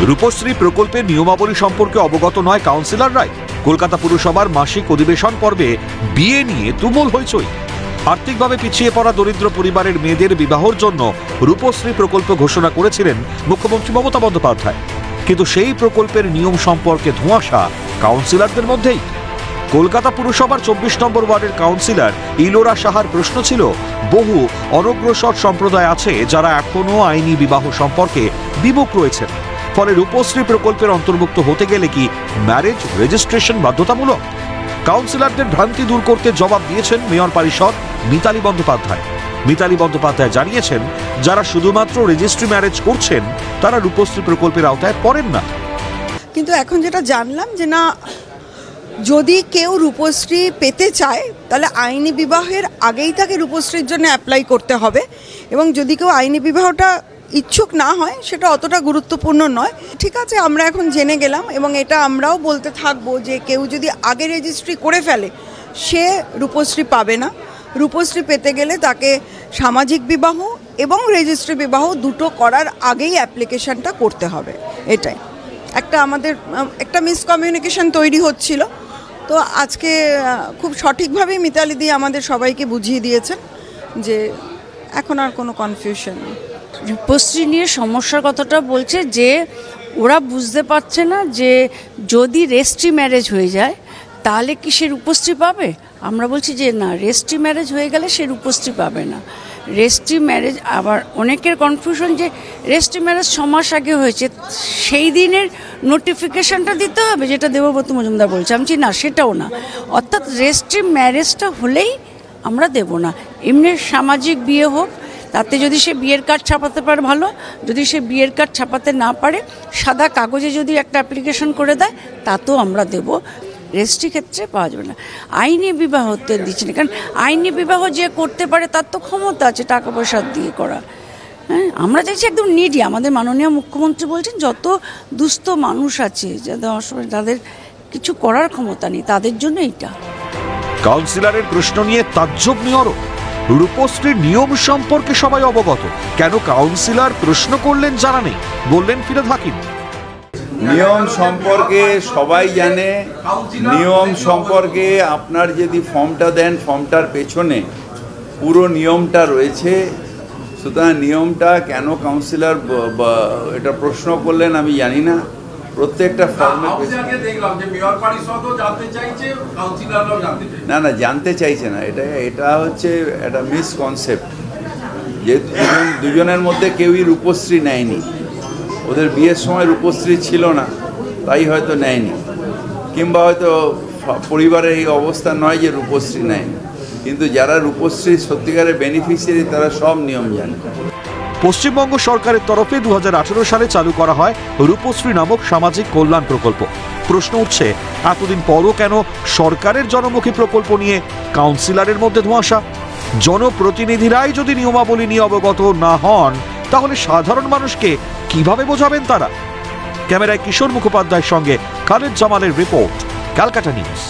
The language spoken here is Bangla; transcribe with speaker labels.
Speaker 1: রূপশ্রী প্রকল্পের নিয়মাবলী সম্পর্কে অবগত নয় কাউন্সিলররাই। কলকাতা পুরসভার মাসিক অধিবেশন পর্বে বিয়ে নিয়ে তুমুল হইচই। আর্থিকভাবে পিছিয়ে পড়া দরিদ্র পরিবারের মেয়েদের বিবাহের জন্য রূপশ্রী প্রকল্প ঘোষণা করেছিলেন মুখ্যমন্ত্রী মমতা বন্দ্যোপাধ্যায়, কিন্তু সেই প্রকল্পের নিয়ম সম্পর্কে ধোঁয়াশা কাউন্সিলরদের মধ্যেই। কলকাতা পুরসভার 24 নম্বর ওয়ার্ডের কাউন্সিলর ইলোরা সাহার প্রশ্ন ছিল, বহু অনগ্রসর সম্প্রদায় আছে যারা এখনো আইনি বিবাহ সম্পর্কে বিমুখ রয়েছেন, ফলে রূপশ্রী প্রকল্পের অন্তর্ভুক্ত হতে গেলে কি ম্যারেজ রেজিস্ট্রেশন বাধ্যতামূলক? কাউন্সিলরদের ভ্রান্তি দূর করতে জবাব দিয়েছেন মেয়র পরিষদ মিতালি বন্দ্যোপাধ্যায়। মিতালি বন্দ্যোপাধ্যায় জানিয়েছেন, যারা শুধুমাত্র রেজিস্ট্রি ম্যারেজ করছেন তারা রূপশ্রী প্রকল্পের আওতায় পড়েন না।
Speaker 2: কিন্তু এখন যেটা জানলাম যে না, যদি কেউ রূপশ্রী পেতে চায় তাহলে আইনি বিবাহের আগেই তাকে রূপশ্রীর জন্য অ্যাপ্লাই করতে হবে, এবং যদি কেউ আইনি বিবাহটা ইচ্ছুক না হয় সেটা অতটা গুরুত্বপূর্ণ নয়। ঠিক আছে, আমরা এখন জেনে গেলাম, এবং এটা আমরাও বলতে থাকবো যে কেউ যদি আগে রেজিস্ট্রি করে ফেলে সে রূপশ্রী পাবে না। রূপশ্রী পেতে গেলে তাকে সামাজিক বিবাহ এবং রেজিস্ট্রি বিবাহ দুটো করার আগেই অ্যাপ্লিকেশনটা করতে হবে। এটাই আমাদের একটা মিসকমিউনিকেশন তৈরি হচ্ছিল, তো আজকে খুব সঠিকভাবেই মিতালি দি আমাদের সবাইকে বুঝিয়ে দিয়েছেন যে এখন আর কোনো কনফিউশন নেই।
Speaker 3: রূপশ্রী নিয়ে সমস্যার কথাটা বলছে যে ওরা বুঝতে পারছে না যে যদি রেজিস্ট্রি ম্যারেজ হয়ে যায় তাহলে কি সে রূপশ্রী পাবে। আমরা বলছি যে না, রেজিস্ট্রি ম্যারেজ হয়ে গেলে সে রূপশ্রী পাবে না। রেজিস্ট্রি ম্যারেজ, আবার অনেকের কনফিউশন যে রেজিস্ট্রি ম্যারেজ 6 মাস আগে হয়েছে সেই দিনের নোটিফিকেশনটা দিতে হবে, যেটা দেবব্রত মজুমদার বলছে। আমি না, সেটাও না। অর্থাৎ রেজিস্ট্রি ম্যারেজটা হলেই আমরা দেব না। এমনি সামাজিক বিয়ে হোক, তাতে যদি সে বিয়ের কার্ড ছাপাতে পারে ভালো, যদি সে বিয়ের কার্ড ছাপাতে না পারে সাদা কাগজে যদি একটা অ্যাপ্লিকেশন করে দেয় তাতেও আমরা দেব। রেজিস্ট্রি ক্ষেত্রে পাওয়া যাবে না। আইনি বিবাহ তো দিচ্ছে না, কারণ আইনি বিবাহ যে করতে পারে তার তো ক্ষমতা আছে টাকা পয়সা দিয়ে করা। হ্যাঁ, আমরা চাইছি একদম নিডি। আমাদের মাননীয় মুখ্যমন্ত্রী বলছেন যত দুস্থ মানুষ আছে, যাদের কিছু করার ক্ষমতা নেই, তাদের জন্য এইটা।
Speaker 1: কাউন্সিলরের প্রশ্ন নিয়ে তাজ্জব মেয়রও। রূপশ্রীর নিয়ম সম্পর্কে সবাই অবগত, কেন কাউন্সিলর প্রশ্ন করলেন জানা নেই, বললেন ফিরোজ হাকিম।
Speaker 4: নিয়ম সম্পর্কে সবাই জানে। নিয়ম সম্পর্কে আপনার যদি ফর্মটা দেন, ফর্মটার পেছনে পুরো নিয়মটা রয়েছে। সুতরাং নিয়মটা কেন কাউন্সিলর এটা প্রশ্ন করলেন আমি জানি না। প্রত্যেকটা ফর্মে না জানতে চাইছে না, এটা হচ্ছে একটা মিসকনসেপ্ট। যে দুজনের মধ্যে কেউই রূপশ্রী নেয়নি, ওদের বিয়ের সময় রূপশ্রী ছিল না তাই হয়তো নেয়নি, কিংবা হয়তো পরিবারের এই অবস্থা নয় যে রূপশ্রী নেয়নি, কিন্তু যারা রূপশ্রী সত্যিকারের বেনিফিশিয়ারি তারা সব নিয়ম জানে।
Speaker 1: পশ্চিমবঙ্গ সরকারের তরফে 2018 সালে চালু করা হয় রূপশ্রী নামক সামাজিক কল্যাণ প্রকল্প। প্রশ্ন উঠছে, এতদিন পরও কেন সরকারের জনমুখী প্রকল্প নিয়ে কাউন্সিলরের মধ্যে ধোঁয়াশা? জনপ্রতিনিধিরাই যদি নিয়মাবলী নিয়ে অবগত না হন তাহলে সাধারণ মানুষকে কিভাবে বোঝাবেন তারা? ক্যামেরায় কিশোর মুখোপাধ্যায়ের সঙ্গে খালেদ জামালের রিপোর্ট, ক্যালকাটা নিউজ।